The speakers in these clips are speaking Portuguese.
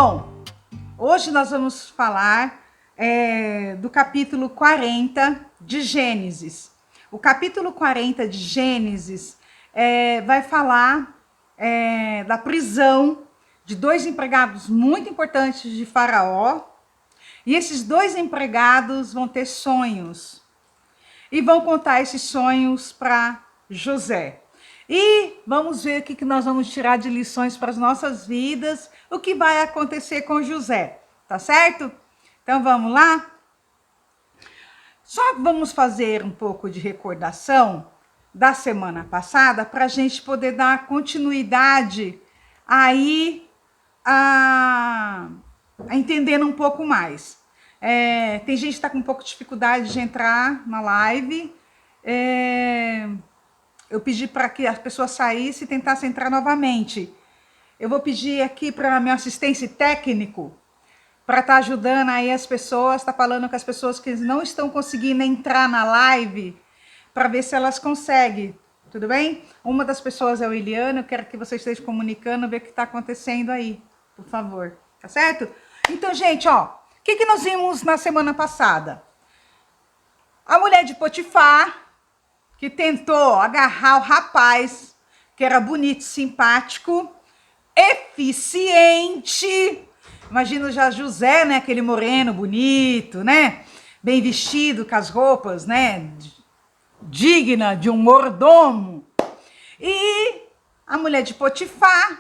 Bom, hoje nós vamos falar do capítulo 40 de Gênesis. O capítulo 40 de Gênesis vai falar da prisão de dois empregados muito importantes de Faraó. E esses dois empregados vão ter sonhos e vão contar esses sonhos para José. E vamos ver o que nós vamos tirar de lições para as nossas vidas, o que vai acontecer com José, tá certo? Então vamos lá? Só vamos fazer um pouco de recordação da semana passada para a gente poder dar continuidade aí a entendendo um pouco mais. Tem gente que está com um pouco de dificuldade de entrar na live. Eu pedi para que as pessoas saíssem e tentassem entrar novamente. Eu vou pedir aqui para meu assistente técnico para estar ajudando aí as pessoas, está falando com as pessoas que não estão conseguindo entrar na live para ver se elas conseguem. Tudo bem? Uma das pessoas é o Eliano, eu quero que você esteja comunicando, ver o que está acontecendo aí, por favor. Tá certo? Então, gente, ó, o que nós vimos na semana passada? A mulher de Potifar, que tentou agarrar o rapaz, que era bonito, simpático, eficiente. Imagina já José, né? Aquele moreno bonito, né? Bem vestido, com as roupas, né? Digna de um mordomo. E a mulher de Potifar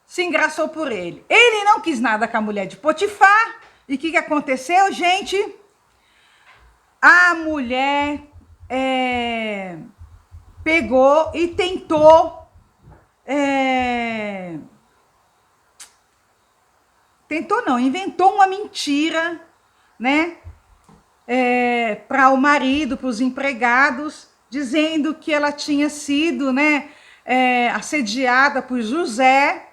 se engraçou por ele. Ele não quis nada com a mulher de Potifar. E o que aconteceu, gente? A mulher pegou e tentou inventou uma mentira, né, para o marido, para os empregados, dizendo que ela tinha sido, né, assediada por José.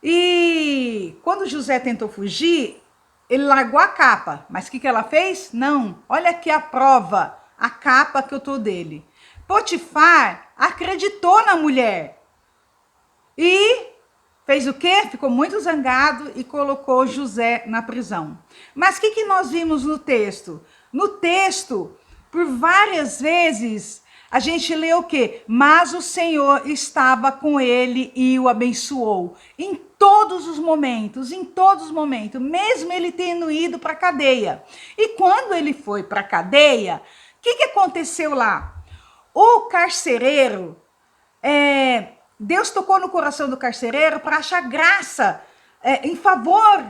E quando José tentou fugir, ele largou a capa. Mas o que ela fez? Não, olha aqui a prova, a capa que eu tô dele. Potifar acreditou na mulher e fez o quê? Ficou muito zangado e colocou José na prisão. Mas o que nós vimos no texto? No texto, por várias vezes, a gente lê o quê? Mas o Senhor estava com ele e o abençoou. Em todos os momentos, mesmo ele tendo ido para a cadeia. E quando ele foi para a cadeia, o que aconteceu lá? O carcereiro, Deus tocou no coração do carcereiro para achar graça em favor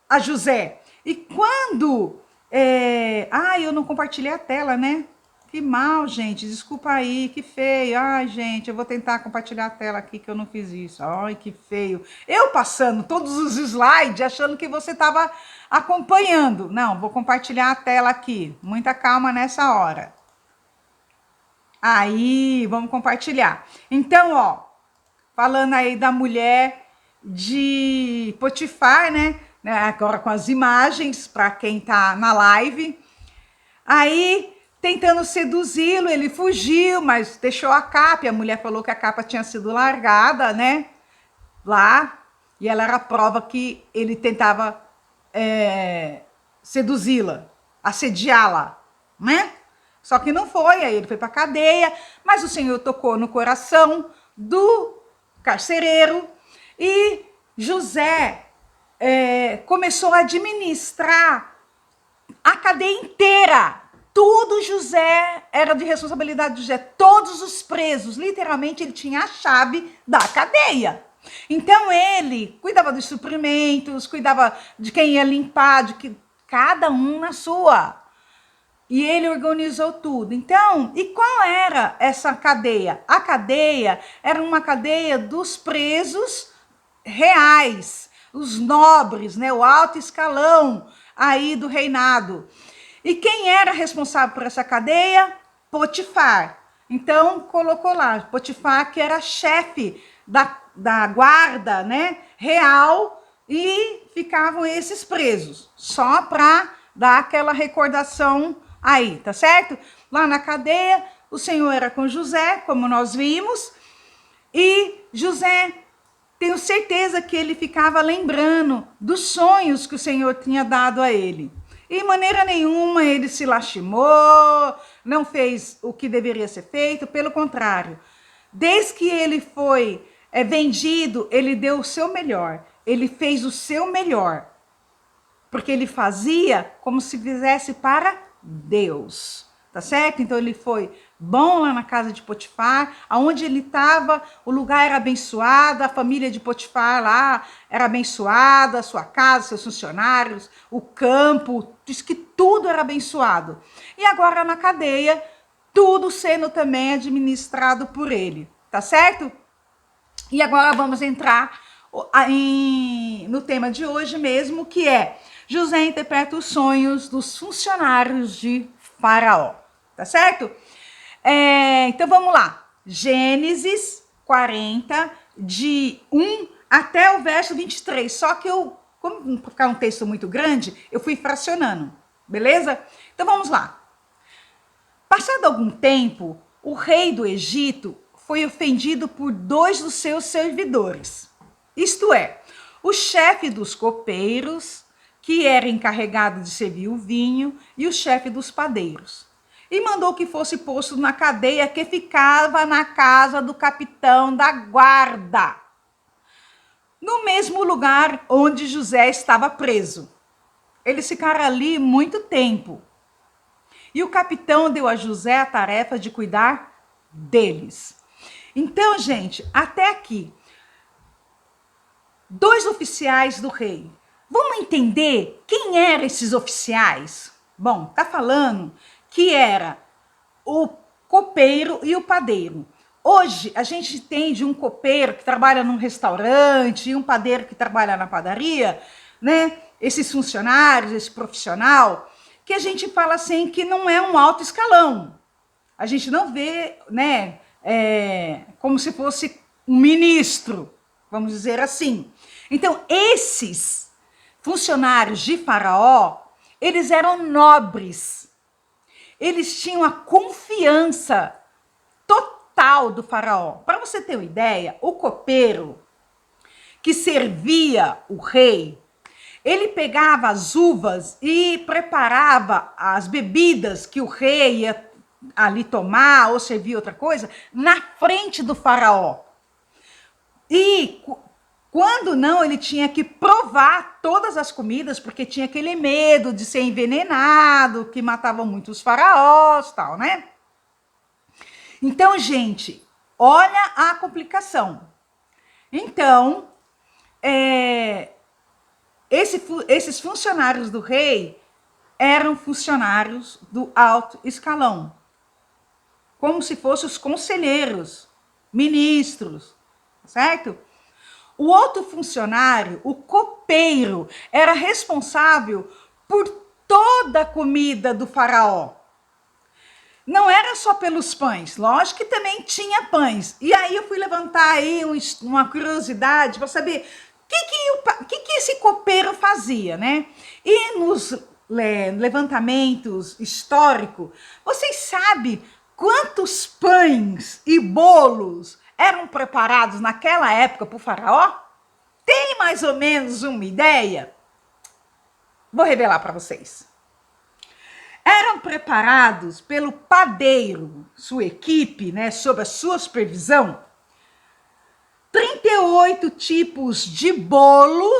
a José. E quando... eu não compartilhei a tela, né? Que mal, gente. Desculpa aí, que feio. Ai, gente, eu vou tentar compartilhar a tela aqui que eu não fiz isso. Ai, que feio. Eu passando todos os slides achando que você estava acompanhando. Não, vou compartilhar a tela aqui. Muita calma nessa hora. Aí, vamos compartilhar. Então, ó, falando aí da mulher de Potifar, né? Agora com as imagens, para quem tá na live. Aí, tentando seduzi-lo, ele fugiu, mas deixou a capa. E a mulher falou que a capa tinha sido largada, né? Lá. E ela era a prova que ele tentava seduzi-la, assediá-la, né? Só que não foi, aí ele foi para a cadeia, mas o Senhor tocou no coração do carcereiro e José começou a administrar a cadeia inteira. Tudo José era de responsabilidade de José, todos os presos, literalmente ele tinha a chave da cadeia. Então ele cuidava dos suprimentos, cuidava de quem ia limpar, de que cada um na sua. E ele organizou tudo. Então, e qual era essa cadeia? A cadeia era uma cadeia dos presos reais, os nobres, né, o alto escalão aí do reinado. E quem era responsável por essa cadeia? Potifar. Então, colocou lá, Potifar, que era chefe da guarda, né, real, e ficavam esses presos, só para dar aquela recordação aí, tá certo? Lá na cadeia, o Senhor era com José, como nós vimos, e José tenho certeza que ele ficava lembrando dos sonhos que o Senhor tinha dado a ele. E de maneira nenhuma ele se lastimou, não fez o que deveria ser feito, pelo contrário. Desde que ele foi vendido, ele deu o seu melhor, ele fez o seu melhor, porque ele fazia como se fizesse para Deus, tá certo? Então ele foi bom lá na casa de Potifar, aonde ele estava, o lugar era abençoado, a família de Potifar lá era abençoada, a sua casa, seus funcionários, o campo, diz que tudo era abençoado. E agora na cadeia, tudo sendo também administrado por ele, tá certo? E agora vamos entrar no tema de hoje mesmo, que é José interpreta os sonhos dos funcionários de Faraó, tá certo? Então vamos lá, Gênesis 40, de 1 até o verso 23, só que como ficar um texto muito grande, eu fui fracionando, beleza? Então vamos lá. Passado algum tempo, o rei do Egito foi ofendido por 2 dos seus servidores, isto é, o chefe dos copeiros, que era encarregado de servir o vinho, e o chefe dos padeiros. E mandou que fosse posto na cadeia que ficava na casa do capitão da guarda, no mesmo lugar onde José estava preso. Eles ficaram ali muito tempo. E o capitão deu a José a tarefa de cuidar deles. Então, gente, até aqui, 2 oficiais do rei. Vamos entender quem eram esses oficiais? Bom, tá falando que era o copeiro e o padeiro. Hoje, a gente entende um copeiro que trabalha num restaurante e um padeiro que trabalha na padaria, né? Esses funcionários, esse profissional, que a gente fala assim que não é um alto escalão. A gente não vê, né, como se fosse um ministro, vamos dizer assim. Então, esses funcionários de Faraó, eles eram nobres. Eles tinham a confiança total do Faraó. Para você ter uma ideia, o copeiro que servia o rei, ele pegava as uvas e preparava as bebidas que o rei ia ali tomar ou servir outra coisa na frente do Faraó. E quando não, ele tinha que provar todas as comidas, porque tinha aquele medo de ser envenenado, que matava muitos faraós, tal, né? Então, gente, olha a complicação. Então, esses funcionários do rei eram funcionários do alto escalão, como se fossem os conselheiros, ministros, certo? O outro funcionário, o copeiro, era responsável por toda a comida do faraó. Não era só pelos pães, lógico que também tinha pães. E aí eu fui levantar aí uma curiosidade para saber o que esse copeiro fazia, né? E nos levantamentos históricos, vocês sabem quantos pães e bolos eram preparados naquela época para o faraó? Tem mais ou menos uma ideia? Vou revelar para vocês. Eram preparados pelo padeiro, sua equipe, né, sob a sua supervisão, 38 tipos de bolo,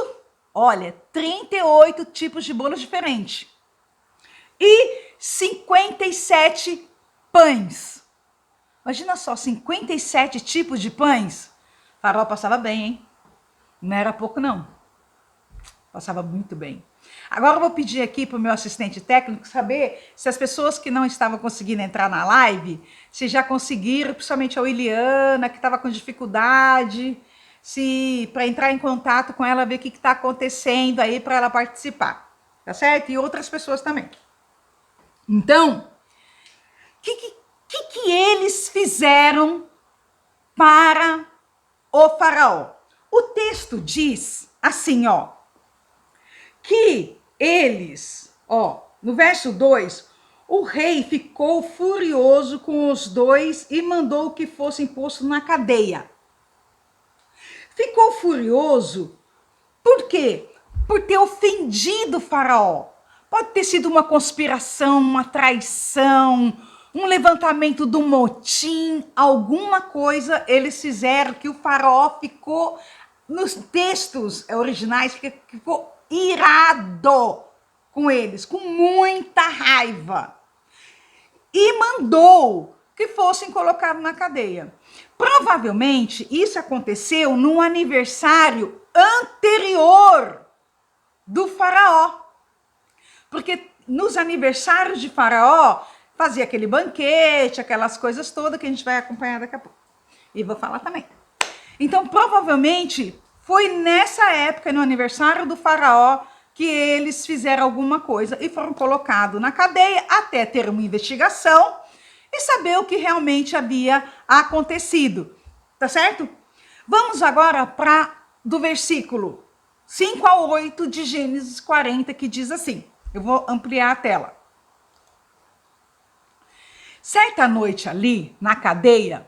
olha, 38 tipos de bolo diferentes. E 57 pães. Imagina só, 57 tipos de pães. O faraó passava bem, hein? Não era pouco, não. Passava muito bem. Agora eu vou pedir aqui para o meu assistente técnico saber se as pessoas que não estavam conseguindo entrar na live, se já conseguiram, principalmente a Williana, que estava com dificuldade, se para entrar em contato com ela, ver o que está acontecendo aí para ela participar. Tá certo? E outras pessoas também. Então, o que eles fizeram para o faraó? O texto diz assim, ó, que eles, ó, no verso 2, o rei ficou furioso com os 2 e mandou que fossem postos na cadeia. ficou furioso. Por quê? Por ter ofendido o faraó. Pode ter sido uma conspiração, uma traição, um levantamento do motim, alguma coisa eles fizeram que o faraó ficou, nos textos originais, ficou irado com eles, com muita raiva. E mandou que fossem colocados na cadeia. Provavelmente isso aconteceu num aniversário anterior do faraó. Porque nos aniversários de faraó, fazia aquele banquete, aquelas coisas todas que a gente vai acompanhar daqui a pouco. E vou falar também. Então, provavelmente, foi nessa época, no aniversário do faraó, que eles fizeram alguma coisa e foram colocados na cadeia até ter uma investigação e saber o que realmente havia acontecido. Tá certo? Vamos agora para do versículo 5 ao 8 de Gênesis 40, que diz assim. Eu vou ampliar a tela. Certa noite ali, na cadeia,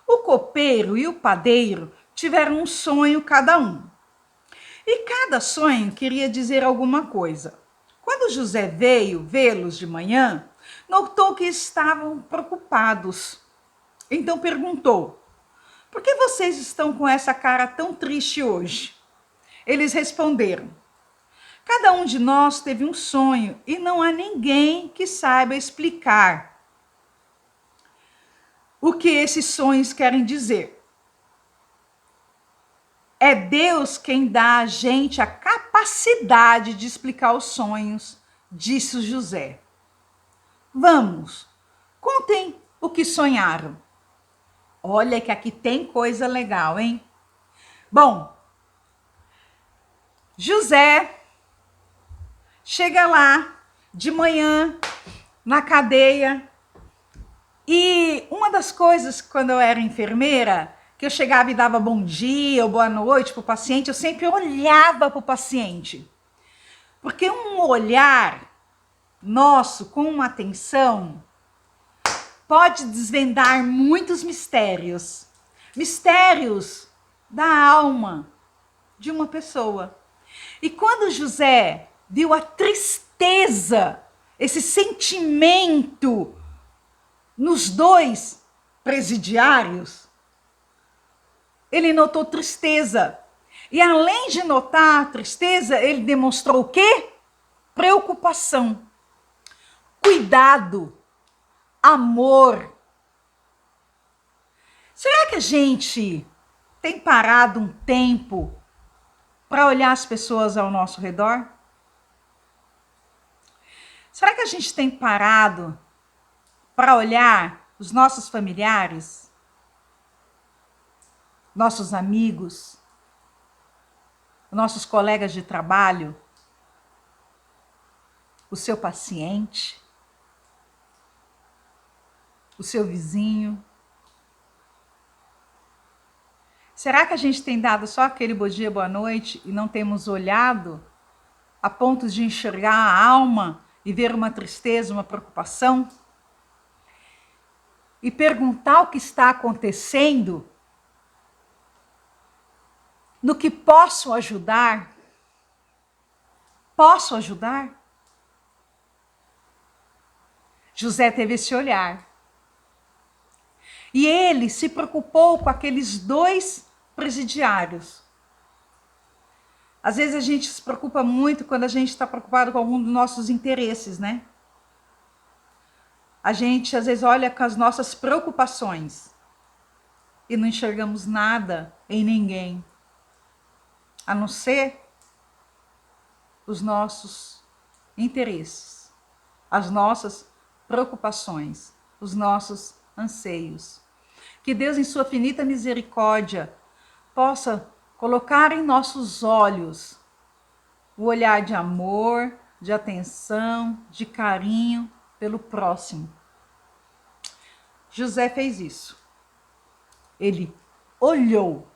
o copeiro e o padeiro tiveram um sonho cada um. E cada sonho queria dizer alguma coisa. Quando José veio vê-los de manhã, notou que estavam preocupados. Então perguntou: por que vocês estão com essa cara tão triste hoje? Eles responderam: cada um de nós teve um sonho e não há ninguém que saiba explicar o que esses sonhos querem dizer. É Deus quem dá a gente a capacidade de explicar os sonhos, disse José. Vamos, contem o que sonharam. Olha que aqui tem coisa legal, hein? Bom, José chega lá de manhã na cadeia e uma das coisas quando eu era enfermeira, que eu chegava e dava bom dia ou boa noite para o paciente, eu sempre olhava para o paciente. Porque um olhar nosso com uma atenção pode desvendar muitos mistérios. Mistérios da alma de uma pessoa. E quando José viu a tristeza, esse sentimento nos dois presidiários, ele notou tristeza. E além de notar a tristeza, ele demonstrou o quê? Preocupação, cuidado, amor. Será que a gente tem parado um tempo para olhar as pessoas ao nosso redor? Será que a gente tem parado para olhar os nossos familiares, nossos amigos, nossos colegas de trabalho, o seu paciente, o seu vizinho? Será que a gente tem dado só aquele bom dia, boa noite e não temos olhado a ponto de enxergar a alma e ver uma tristeza, uma preocupação? E perguntar o que está acontecendo? No que posso ajudar? Posso ajudar? José teve esse olhar. E ele se preocupou com aqueles dois presidiários. Às vezes a gente se preocupa muito quando a gente está preocupado com algum dos nossos interesses, né? A gente às vezes olha com as nossas preocupações e não enxergamos nada em ninguém, a não ser os nossos interesses, as nossas preocupações, os nossos anseios. Que Deus, em sua finita misericórdia, possa colocar em nossos olhos o olhar de amor, de atenção, de carinho pelo próximo. José fez isso. Ele olhou,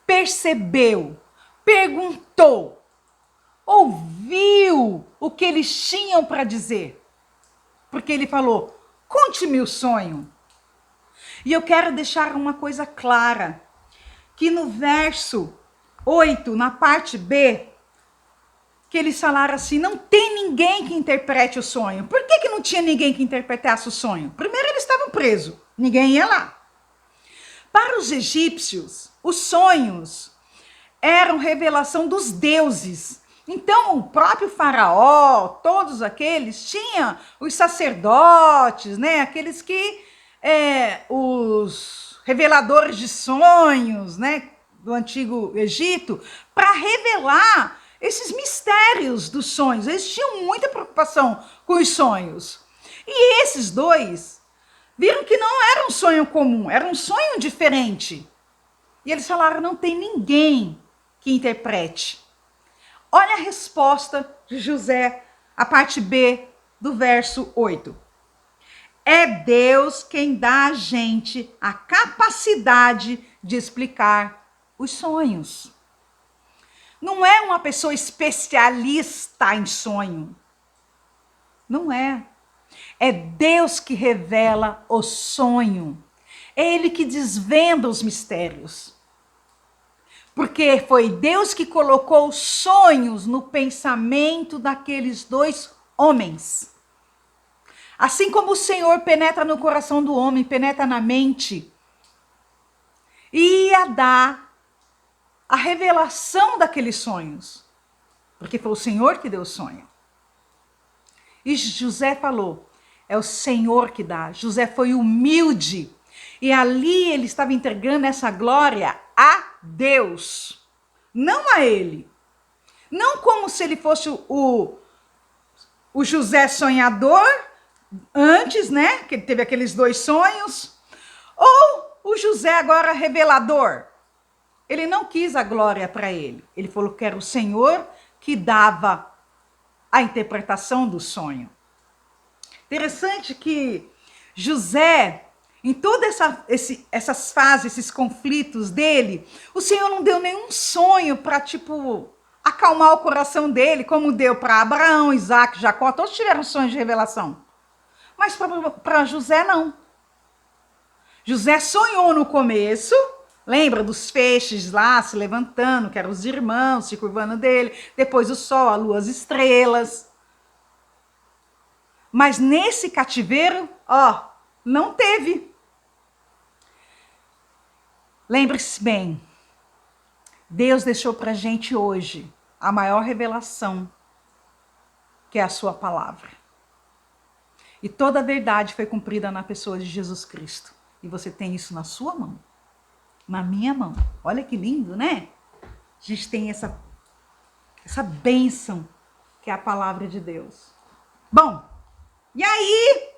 percebeu, perguntou, ouviu o que eles tinham para dizer. Porque ele falou: conte-me o sonho. E eu quero deixar uma coisa clara. que no verso 8, na parte B, que eles falaram assim, não tem ninguém que interprete o sonho. Por que não tinha ninguém que interpretasse o sonho? Primeiro, eles estavam presos, ninguém ia lá. Para os egípcios, os sonhos eram revelação dos deuses. Então, o próprio faraó, todos aqueles, tinham os sacerdotes, né? Aqueles que, os reveladores de sonhos, né? Do Antigo Egito, para revelar esses mistérios dos sonhos. Eles tinham muita preocupação com os sonhos. E esses dois viram que não era um sonho comum, era um sonho diferente. E eles falaram, não tem ninguém que interprete. Olha a resposta de José, a parte B do verso 8. É Deus quem dá a gente a capacidade de explicar os sonhos. Não é uma pessoa especialista em sonho. Não é. É Deus que revela o sonho. É Ele que desvenda os mistérios. Porque foi Deus que colocou sonhos no pensamento daqueles dois homens. Assim como o Senhor penetra no coração do homem, penetra na mente, ia dar a revelação daqueles sonhos. Porque foi o Senhor que deu o sonho. E José falou, é o Senhor que dá. José foi humilde. E ali ele estava entregando essa glória a Deus. Não a ele. Não como se ele fosse o José sonhador, antes, né? Que ele teve aqueles dois sonhos. Ou o José agora revelador. Ele não quis a glória para ele. Ele falou que era o Senhor que dava a interpretação do sonho. Interessante que José, em todas essas fases, esses conflitos dele, o Senhor não deu nenhum sonho para, acalmar o coração dele, como deu para Abraão, Isaac, Jacó, todos tiveram sonhos de revelação. Mas para José, não. José sonhou no começo, lembra dos feixes lá se levantando, que eram os irmãos se curvando dele, depois o sol, a lua, as estrelas. Mas nesse cativeiro, não teve. Lembre-se bem, Deus deixou para a gente hoje a maior revelação, que é a sua palavra. E toda a verdade foi cumprida na pessoa de Jesus Cristo. E você tem isso na sua mão, na minha mão. Olha que lindo, né? A gente tem essa bênção que é a palavra de Deus. Bom, e aí,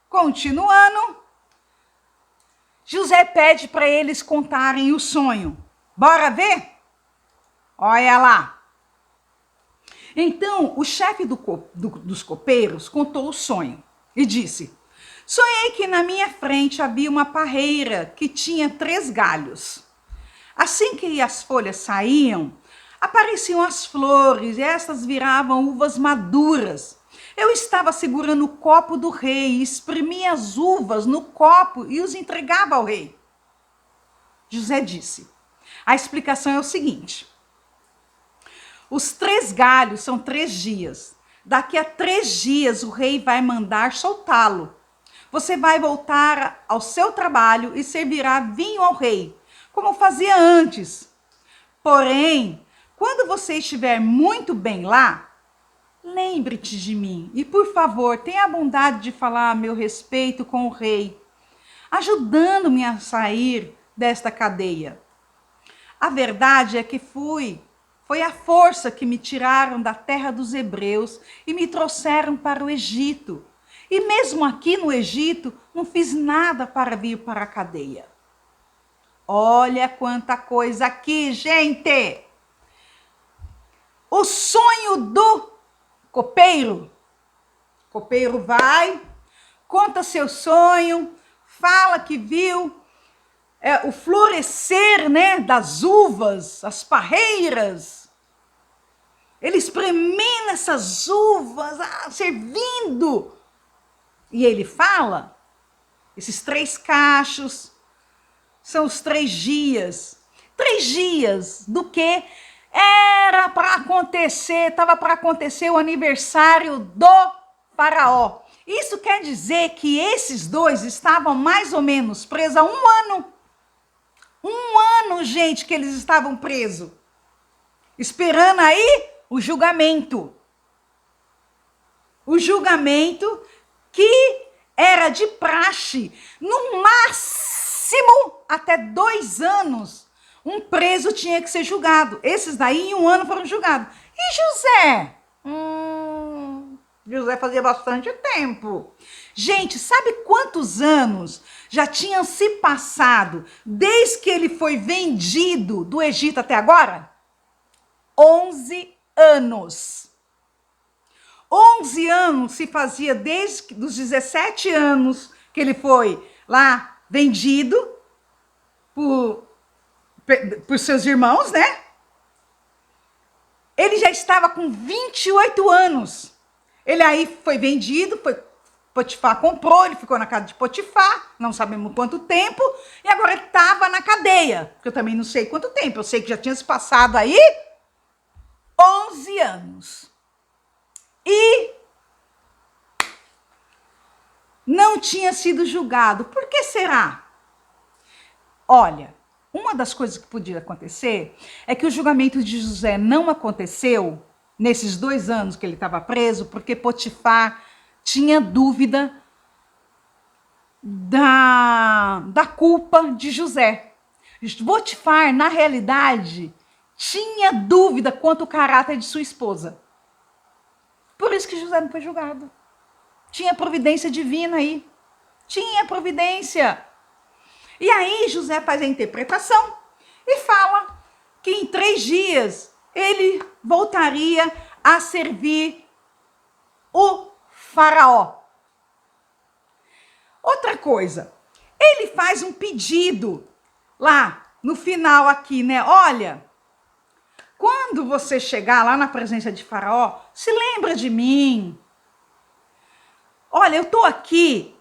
continuando, José pede para eles contarem o sonho. Bora ver? Olha lá. Então, o chefe dos copeiros contou o sonho e disse: sonhei que na minha frente havia uma parreira que tinha 3 galhos. Assim que as folhas saíam, apareciam as flores e estas viravam uvas maduras. Eu estava segurando o copo do rei, exprimia as uvas no copo e os entregava ao rei. José disse, a explicação é o seguinte, os 3 galhos são 3 dias. Daqui a 3 dias o rei vai mandar soltá-lo. Você vai voltar ao seu trabalho e servirá vinho ao rei, como fazia antes. Porém, quando você estiver muito bem lá, lembre-te de mim e, por favor, tenha a bondade de falar a meu respeito com o rei, ajudando-me a sair desta cadeia. A verdade é que foi a força que me tiraram da terra dos hebreus e me trouxeram para o Egito. E mesmo aqui no Egito, não fiz nada para vir para a cadeia. Olha quanta coisa aqui, gente! O sonho do copeiro vai, conta seu sonho, fala que viu o florescer, né, das uvas, as parreiras. Ele experimenta essas uvas servindo. E ele fala, esses 3 cachos são os 3 dias. 3 dias do que era para acontecer, estava para acontecer o aniversário do faraó. Isso quer dizer que esses dois estavam mais ou menos presos há 1 ano. 1 ano, gente, que eles estavam presos. Esperando aí o julgamento. O julgamento que era de praxe. No máximo, até 2 anos, um preso tinha que ser julgado. Esses daí, em 1 ano, foram julgados. E José? José fazia bastante tempo. Gente, sabe quantos anos já tinham se passado desde que ele foi vendido do Egito até agora? 11 anos. 11 anos se fazia desde os 17 anos que ele foi lá vendido por seus irmãos, né? Ele já estava com 28 anos. Ele aí foi vendido, Potifar comprou, ele ficou na casa de Potifar, não sabemos quanto tempo, e agora ele estava na cadeia, que eu também não sei quanto tempo, eu sei que já tinha se passado aí 11 anos. E não tinha sido julgado. Por que será? Olha, uma das coisas que podia acontecer é que o julgamento de José não aconteceu nesses 2 anos que ele estava preso, porque Potifar tinha dúvida da culpa de José. Potifar, na realidade, tinha dúvida quanto ao caráter de sua esposa. Por isso que José não foi julgado. Tinha providência divina aí. Tinha providência. E aí José faz a interpretação e fala que em 3 dias ele voltaria a servir o faraó. Outra coisa, ele faz um pedido lá no final aqui, né? Olha, quando você chegar lá na presença de faraó, se lembra de mim. Olha, eu tô aqui,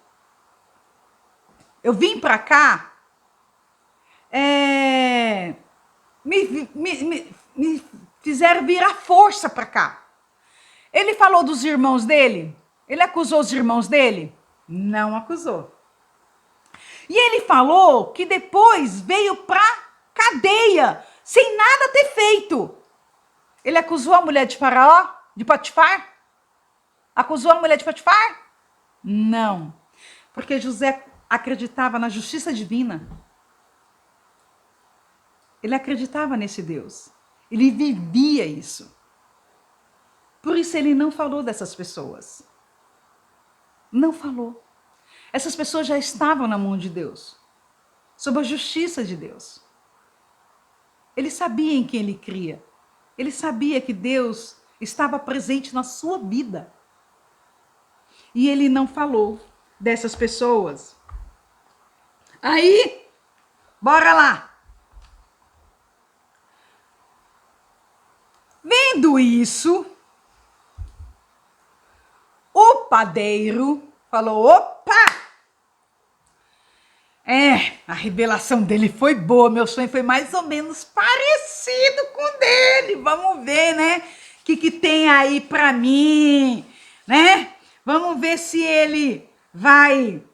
eu vim para cá, me fizeram vir à força para cá. Ele falou dos irmãos dele? Ele acusou os irmãos dele? Não acusou. E ele falou que depois veio para cadeia, sem nada ter feito. Ele acusou a mulher de Faraó, de Potifar? Acusou a mulher de Potifar? Não, porque José acreditava na justiça divina. Ele acreditava nesse Deus. Ele vivia isso. Por isso ele não falou dessas pessoas. Não falou. Essas pessoas já estavam na mão de Deus, sob a justiça de Deus. Ele sabia em quem ele cria. Ele sabia que Deus estava presente na sua vida. E ele não falou dessas pessoas. Aí, bora lá. Vendo isso, o padeiro falou: opa! A revelação dele foi boa, meu sonho foi mais ou menos parecido com o dele. Vamos ver, né? O que tem aí pra mim, né? Vamos ver se ele vai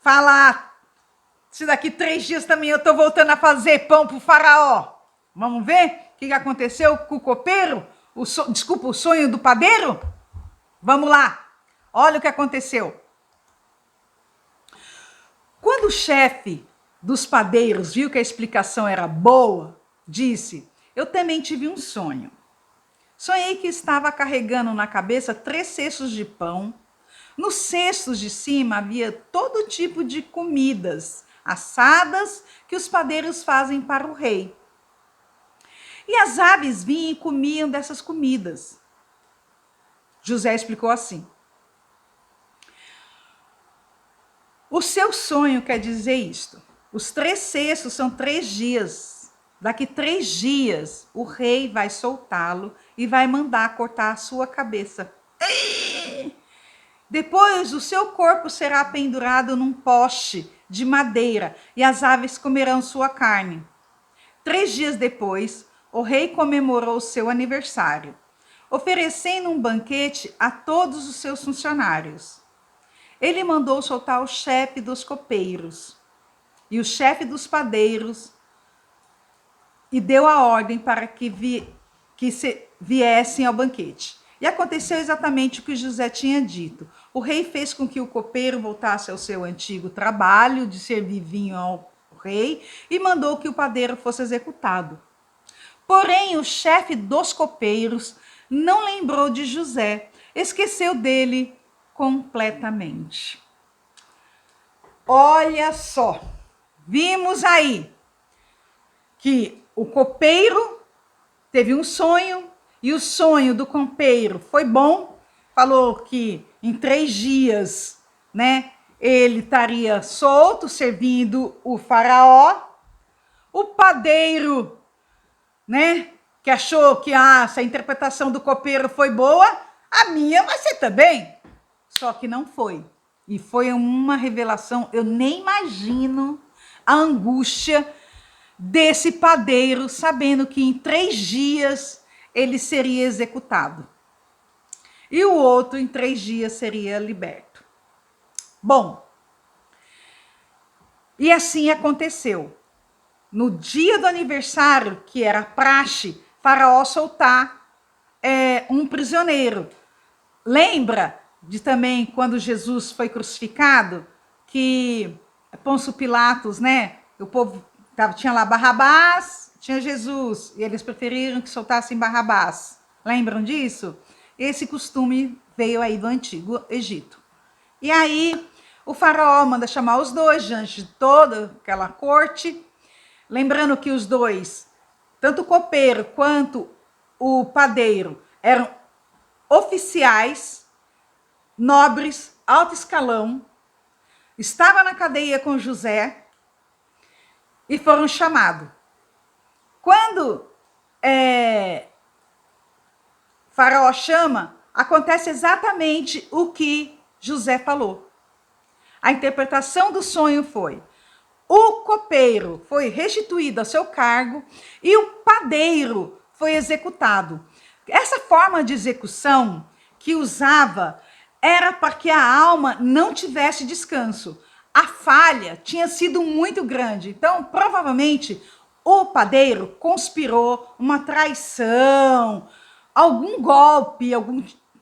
falar, se daqui 3 dias também eu tô voltando a fazer pão pro faraó. Vamos ver o que aconteceu com o copeiro? Desculpa, o sonho do padeiro? Vamos lá. Olha o que aconteceu. Quando o chefe dos padeiros viu que a explicação era boa, disse: eu também tive um sonho. Sonhei que estava carregando na cabeça 3 cestos de pão. Nos cestos de cima havia todo tipo de comidas assadas que os padeiros fazem para o rei. E as aves vinham e comiam dessas comidas. José explicou assim: o seu sonho quer dizer isto. Os 3 cestos são 3 dias. Daqui 3 dias, o rei vai soltá-lo e vai mandar cortar a sua cabeça. Depois o seu corpo será pendurado num poste de madeira e as aves comerão sua carne. 3 dias depois, o rei comemorou seu aniversário, oferecendo um banquete a todos os seus funcionários. Ele mandou soltar o chefe dos copeiros e o chefe dos padeiros e deu a ordem para que viessem ao banquete. E aconteceu exatamente o que José tinha dito. O rei fez com que o copeiro voltasse ao seu antigo trabalho de servir vinho ao rei e mandou que o padeiro fosse executado. Porém, o chefe dos copeiros não lembrou de José, esqueceu dele completamente. Olha só, vimos aí que o copeiro teve um sonho e o sonho do copeiro foi bom. Falou que em 3 dias, né, ele estaria solto, servindo o faraó. O padeiro, né, que achou que essa interpretação do copeiro foi boa, a minha vai ser também. Só que não foi. E foi uma revelação, eu nem imagino a angústia desse padeiro, sabendo que em 3 dias ele seria executado. E o outro em 3 dias seria liberto. Bom, e assim aconteceu. No dia do aniversário, que era praxe, Faraó soltar um prisioneiro. Lembra de também quando Jesus foi crucificado, que Pôncio Pilatos, né? O povo tinha lá Barrabás, tinha Jesus, e eles preferiram que soltassem Barrabás. Lembram disso? Esse costume veio aí do Antigo Egito. E aí o faraó manda chamar os dois diante de toda aquela corte, lembrando que os dois, tanto o copeiro quanto o padeiro, eram oficiais, nobres, alto escalão, estava na cadeia com José e foram chamados. Quando Faraó chama, acontece exatamente o que José falou. A interpretação do sonho foi: o copeiro foi restituído ao seu cargo e o padeiro foi executado. Essa forma de execução que usava era para que a alma não tivesse descanso. A falha tinha sido muito grande. Então, provavelmente, o padeiro conspirou uma traição, algum golpe,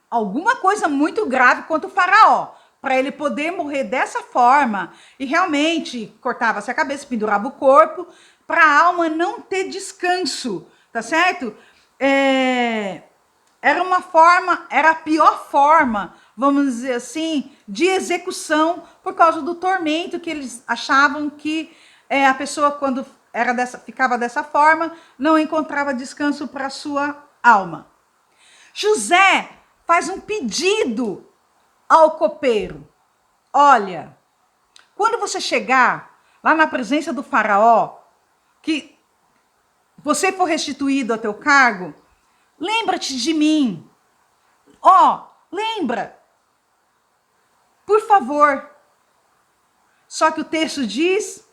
alguma coisa muito grave contra o faraó, para ele poder morrer dessa forma. E realmente cortava-se a cabeça, pendurava o corpo, para a alma não ter descanso, tá certo? Era uma forma, era a pior forma, vamos dizer assim, de execução, por causa do tormento que eles achavam que a pessoa, quando ficava dessa forma, não encontrava descanso para a sua alma. José faz um pedido ao copeiro: olha, quando você chegar lá na presença do faraó, que você for restituído ao teu cargo, lembra-te de mim. Lembra. Por favor. Só que o texto diz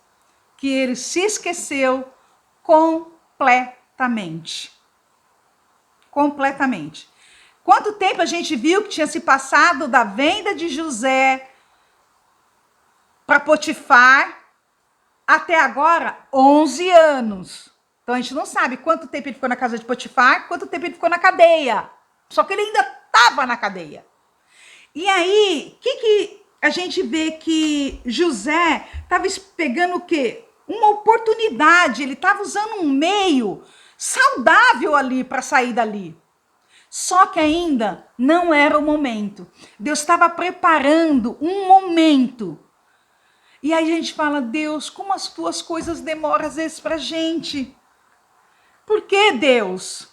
que ele se esqueceu completamente. Completamente. Quanto tempo a gente viu que tinha se passado da venda de José para Potifar até agora? 11 anos. Então a gente não sabe quanto tempo ele ficou na casa de Potifar, quanto tempo ele ficou na cadeia. Só que ele ainda estava na cadeia. E aí, o que a gente vê? Que José estava pegando o quê? Uma oportunidade, ele estava usando um meio saudável ali para sair dali. Só que ainda não era o momento. Deus estava preparando um momento. E aí a gente fala: Deus, como as tuas coisas demoram às vezes para a gente. Por que, Deus?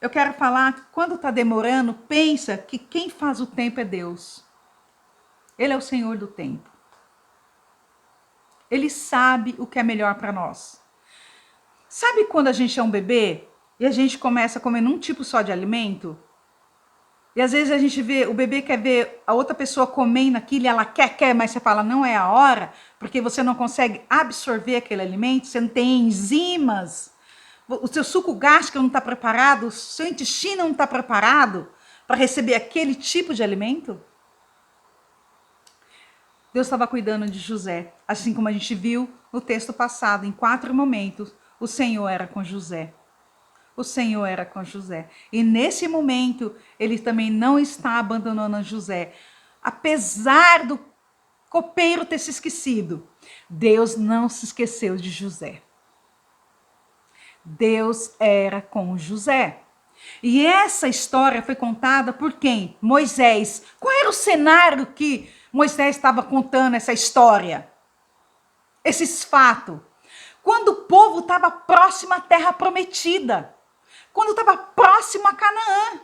Eu quero falar que quando está demorando, pensa que quem faz o tempo é Deus. Ele é o Senhor do tempo. Ele sabe o que é melhor para nós. Sabe quando a gente é um bebê e a gente começa comendo um tipo só de alimento? E às vezes a gente vê, o bebê quer ver a outra pessoa comendo aquilo, e ela quer, mas você fala, não é a hora, porque você não consegue absorver aquele alimento, você não tem enzimas, o seu suco gástrico não está preparado, o seu intestino não está preparado para receber aquele tipo de alimento. Deus estava cuidando de José, assim como a gente viu no texto passado, em 4 momentos, o Senhor era com José. O Senhor era com José. E nesse momento, ele também não está abandonando José. Apesar do copeiro ter se esquecido, Deus não se esqueceu de José. Deus era com José. E essa história foi contada por quem? Moisés. Qual era o cenário que Moisés estava contando essa história? Esses fatos. Quando o povo estava próximo à terra prometida. Quando estava próximo a Canaã.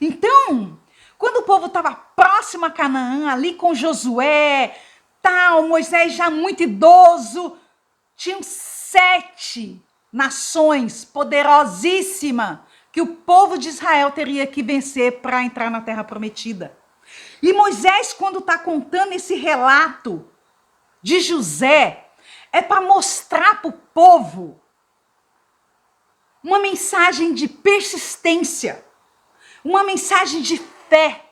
Então, quando o povo estava próximo a Canaã, ali com Josué, tal, Moisés já muito idoso, tinham 7 nações poderosíssimas que o povo de Israel teria que vencer para entrar na terra prometida. E Moisés, quando está contando esse relato de José, é para mostrar para o povo uma mensagem de persistência, uma mensagem de fé,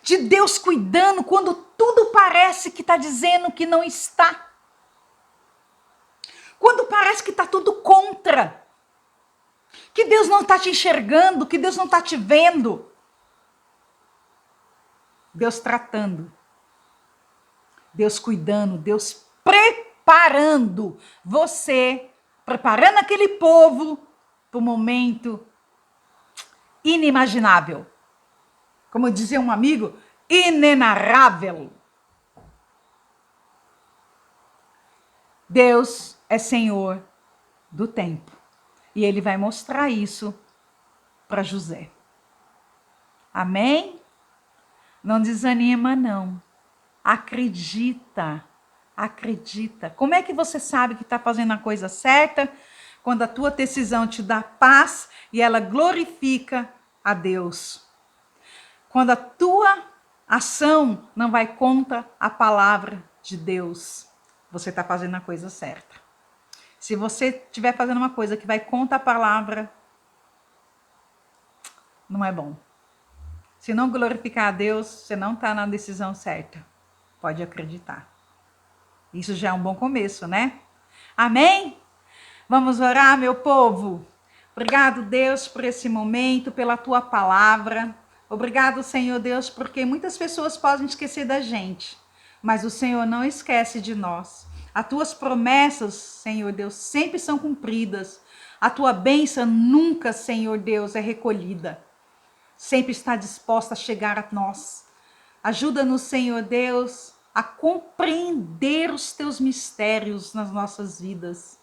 de Deus cuidando quando tudo parece que está dizendo que não está. Quando parece que está tudo contra, que Deus não está te enxergando, que Deus não está te vendo. Deus tratando, Deus cuidando, Deus preparando você, preparando aquele povo para um momento inimaginável. Como dizia um amigo, inenarrável. Deus é Senhor do tempo. E Ele vai mostrar isso para José. Amém? Não desanima, não. Acredita. Acredita. Como é que você sabe que está fazendo a coisa certa? Quando a tua decisão te dá paz e ela glorifica a Deus. Quando a tua ação não vai contra a palavra de Deus, você está fazendo a coisa certa. Se você estiver fazendo uma coisa que vai contra a palavra, não é bom. Se não glorificar a Deus, você não está na decisão certa. Pode acreditar. Isso já é um bom começo, né? Amém? Vamos orar, meu povo. Obrigado, Deus, por esse momento, pela tua palavra. Obrigado, Senhor Deus, porque muitas pessoas podem esquecer da gente, mas o Senhor não esquece de nós. As tuas promessas, Senhor Deus, sempre são cumpridas. A tua bênção nunca, Senhor Deus, é recolhida. Sempre está disposta a chegar a nós. Ajuda-nos, Senhor Deus, a compreender os teus mistérios nas nossas vidas.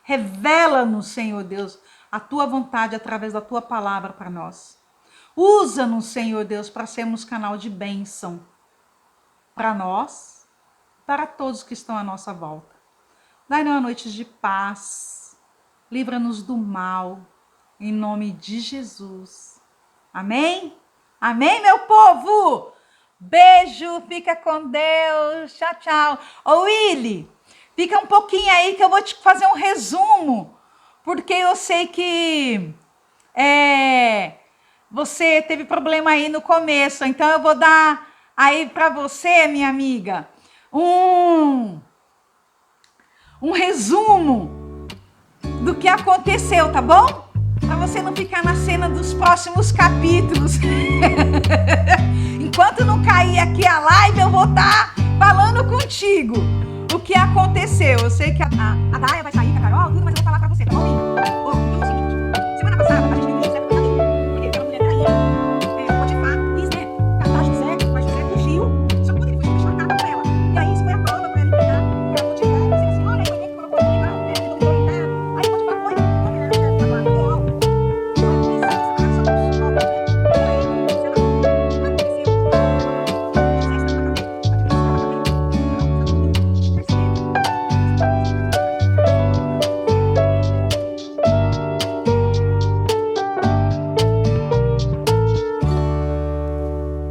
Revela-nos, Senhor Deus, a tua vontade através da tua palavra para nós. Usa-nos, Senhor Deus, para sermos canal de bênção para nós, para todos que estão à nossa volta. Dai-nos uma noite de paz. Livra-nos do mal, em nome de Jesus. Amém? Amém, meu povo? Beijo, fica com Deus. Tchau, tchau. Ô, Willy, fica um pouquinho aí que eu vou te fazer um resumo, porque eu sei que você teve problema aí no começo, então eu vou dar aí para você, minha amiga, um resumo do que aconteceu, tá bom? Para você não ficar na cena dos próximos capítulos. Enquanto não cair aqui a live, eu vou estar falando contigo o que aconteceu. Eu sei que a Daya vai